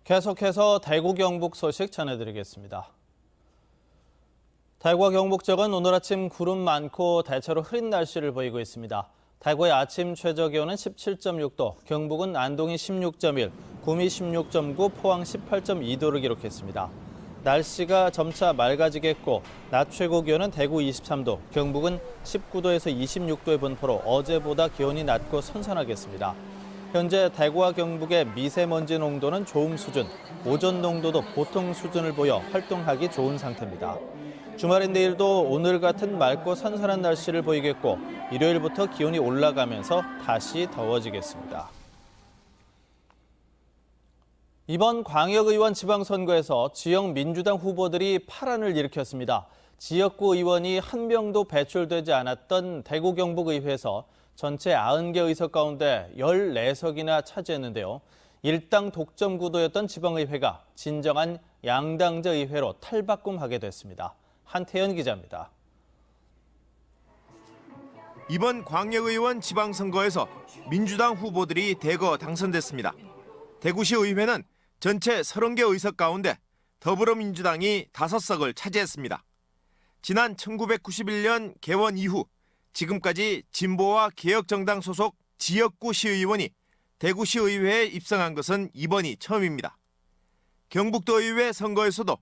계속해서 대구 경북 소식 전해드리겠습니다. 대구와 경북 지역은 오늘 아침 구름 많고 대체로 흐린 날씨를 보이고 있습니다. 대구의 아침 최저기온은 17.6도, 경북은 안동이 16.1, 구미 16.9, 포항 18.2도를 기록했습니다. 날씨가 점차 맑아지겠고 낮 최고 기온은 대구 23도, 경북은 19도에서 26도의 분포로 어제보다 기온이 낮고 선선하겠습니다. 현재 대구와 경북의 미세먼지 농도는 좋음 수준, 오존 농도도 보통 수준을 보여 활동하기 좋은 상태입니다. 주말인 내일도 오늘 같은 맑고 선선한 날씨를 보이겠고 일요일부터 기온이 올라가면서 다시 더워지겠습니다. 이번 광역의원 지방선거에서 지역 민주당 후보들이 파란을 일으켰습니다. 지역구 의원이 한 명도 배출되지 않았던 대구 경북의회에서 전체 90개 의석 가운데 14석이나 차지했는데요. 일당 독점 구도였던 지방의회가 진정한 양당제 의회로 탈바꿈하게 됐습니다. 한태현 기자입니다. 이번 광역의원 지방선거에서 민주당 후보들이 대거 당선됐습니다. 대구시 의회는 전체 30개 의석 가운데 더불어민주당이 5석을 차지했습니다. 지난 1991년 개원 이후 지금까지 진보와 개혁정당 소속 지역구 시의원이 대구시의회에 입성한 것은 이번이 처음입니다. 경북도의회 선거에서도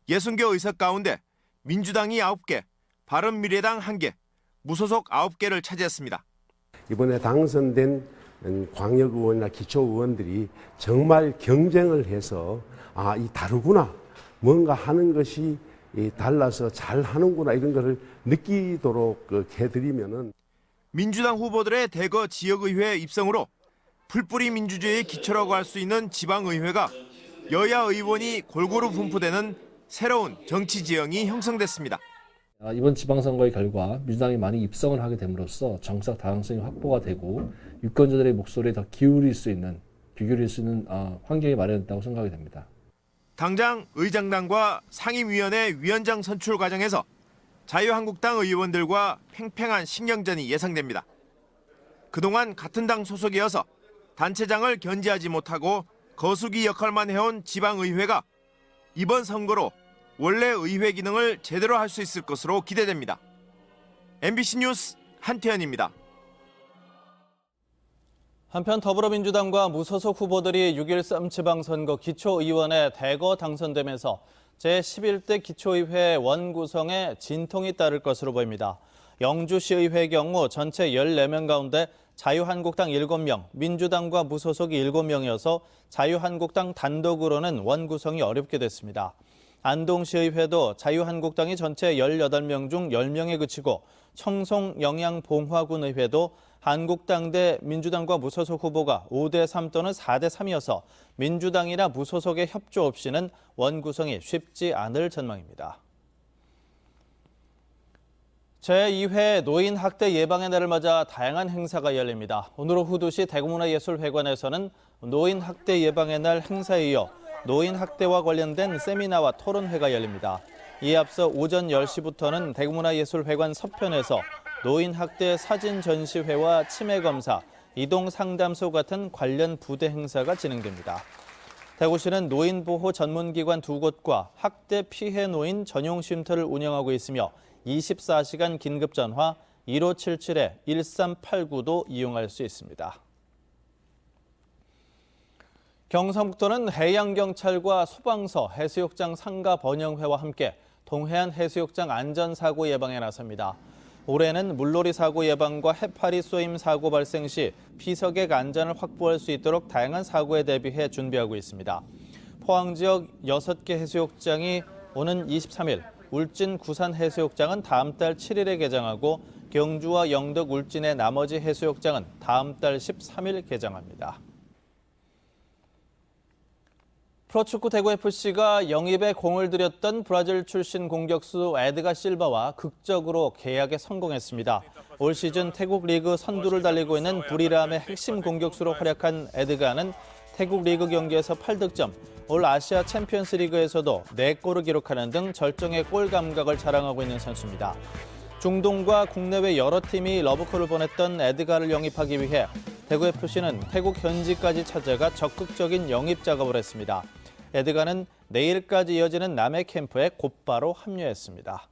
60개 의석 가운데 민주당이 9개, 바른미래당 1개, 무소속 9개를 차지했습니다. 이번에 당선된 광역의원이나 기초의원들이 정말 경쟁을 해서 이 다르구나, 뭔가 하는 것이 달라서 잘 하는구나 이런 것을 느끼도록 해드리면은. 민주당 후보들의 대거 지역의회 입성으로 풀뿌리 민주주의의 기초라고 할 수 있는 지방의회가 여야 의원이 골고루 분포되는 새로운 정치 지형이 형성됐습니다. 이번 지방선거의 결과 민주당이 많이 입성을 하게 됨으로써 정책 다양성이 확보가 되고 유권자들의 목소리에 더 귀 기울일 수 있는 환경이 마련됐다고 생각이 됩니다. 당장 의장단과 상임위원회 위원장 선출 과정에서 자유한국당 의원들과 팽팽한 신경전이 예상됩니다. 그동안 같은 당 소속이어서 단체장을 견제하지 못하고 거수기 역할만 해온 지방의회가 이번 선거로 원래 의회 기능을 제대로 할 수 있을 것으로 기대됩니다. MBC 뉴스 한태현입니다. 한편 더불어민주당과 무소속 후보들이 6.13 지방선거 기초의원에 대거 당선되면서 제11대 기초의회 원구성에 진통이 따를 것으로 보입니다. 영주시의회의 경우 전체 14명 가운데 자유한국당 7명, 민주당과 무소속이 7명이어서 자유한국당 단독으로는 원구성이 어렵게 됐습니다. 안동시의회도 자유한국당이 전체 18명 중 10명에 그치고 청송 영양봉화군의회도 한국당 대 민주당과 무소속 후보가 5대3 또는 4대3이어서 민주당이나 무소속의 협조 없이는 원구성이 쉽지 않을 전망입니다. 제2회 노인학대 예방의 날을 맞아 다양한 행사가 열립니다. 오늘 오후 2시 대구문화예술회관에서는 노인학대 예방의 날 행사에 이어 노인학대와 관련된 세미나와 토론회가 열립니다. 이에 앞서 오전 10시부터는 대구문화예술회관 서편에서 노인학대 사진 전시회와 치매검사, 이동상담소 같은 관련 부대 행사가 진행됩니다. 대구시는 노인보호 전문기관 2곳과 학대 피해 노인 전용 쉼터를 운영하고 있으며 24시간 긴급전화 1577-1389도 이용할 수 있습니다. 경상북도는 해양경찰과 소방서, 해수욕장 상가 번영회와 함께 동해안 해수욕장 안전사고 예방에 나섭니다. 올해는 물놀이 사고 예방과 해파리 쏘임 사고 발생 시 피서객 안전을 확보할 수 있도록 다양한 사고에 대비해 준비하고 있습니다. 포항 지역 6개 해수욕장이 오는 23일, 울진 구산 해수욕장은 다음 달 7일에 개장하고 경주와 영덕 울진의 나머지 해수욕장은 다음 달 13일 개장합니다. 프로축구 대구FC가 영입에 공을 들였던 브라질 출신 공격수 에드가 실바와 극적으로 계약에 성공했습니다. 올 시즌 태국 리그 선두를 달리고 있는 부리람의 핵심 공격수로 활약한 에드가는 태국 리그 경기에서 8득점, 올 아시아 챔피언스 리그에서도 4골을 기록하는 등 절정의 골 감각을 자랑하고 있는 선수입니다. 중동과 국내외 여러 팀이 러브콜을 보냈던 에드가를 영입하기 위해 대구FC는 태국 현지까지 찾아가 적극적인 영입 작업을 했습니다. 에드가는 내일까지 이어지는 남해 캠프에 곧바로 합류했습니다.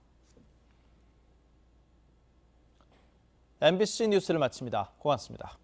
MBC 뉴스를 마칩니다. 고맙습니다.